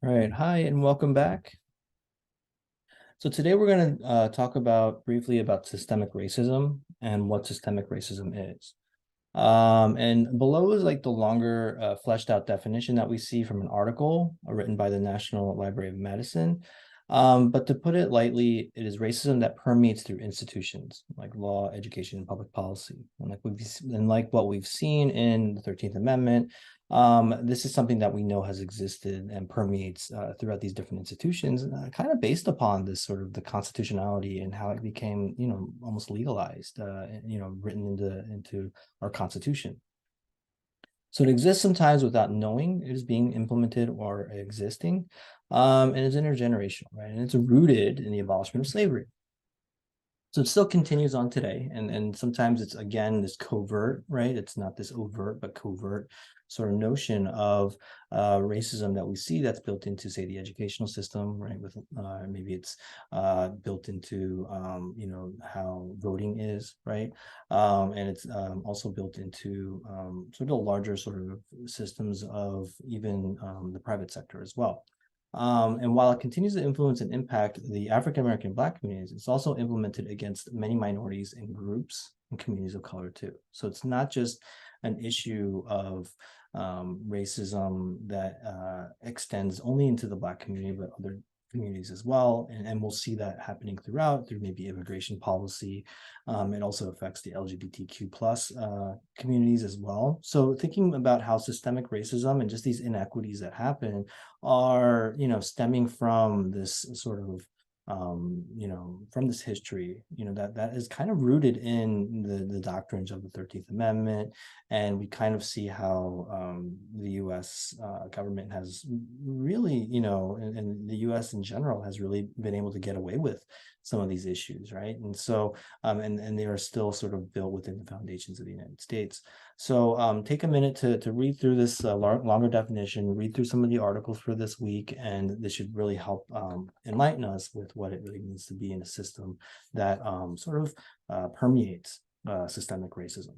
All right, hi, and welcome back. So today we're going to talk briefly about systemic racism and what systemic racism is. And below is like the longer fleshed out definition that we see from an article written by the National Library of Medicine. But to put it lightly, it is racism that permeates through institutions like law, education, and public policy. And like what we've seen in the 13th Amendment, this is something that we know has existed and permeates throughout these different institutions, kind of based upon this sort of the constitutionality and how it became, almost legalized, written into our Constitution. So it exists sometimes without knowing it is being implemented or existing, and it's intergenerational, right? And it's rooted in the abolishment of slavery. So it still continues on today, and sometimes it's again this covert, right? It's not this overt, but covert sort of notion of racism that we see that's built into, say, the educational system, right? With maybe it's built into how voting is, right? And it's also built into sort of larger sort of systems of even the private sector as well. And while it continues to influence and impact the African American Black communities, it's also implemented against many minorities and groups and communities of color too. So it's not just an issue of racism that extends only into the Black community, but other communities as well. And we'll see that happening throughout through maybe immigration policy. It also affects the LGBTQ plus communities as well. So thinking about how systemic racism and just these inequities that happen are, stemming from this sort of from this history, that is kind of rooted in the doctrines of the 13th Amendment. And we kind of see how the US government has really, and the US in general has really been able to get away with some of these issues, right? And so, and they are still sort of built within the foundations of the United States. So take a minute to read through this longer definition, read through some of the articles for this week, and this should really help enlighten us with what it really means to be in a system that sort of permeates systemic racism.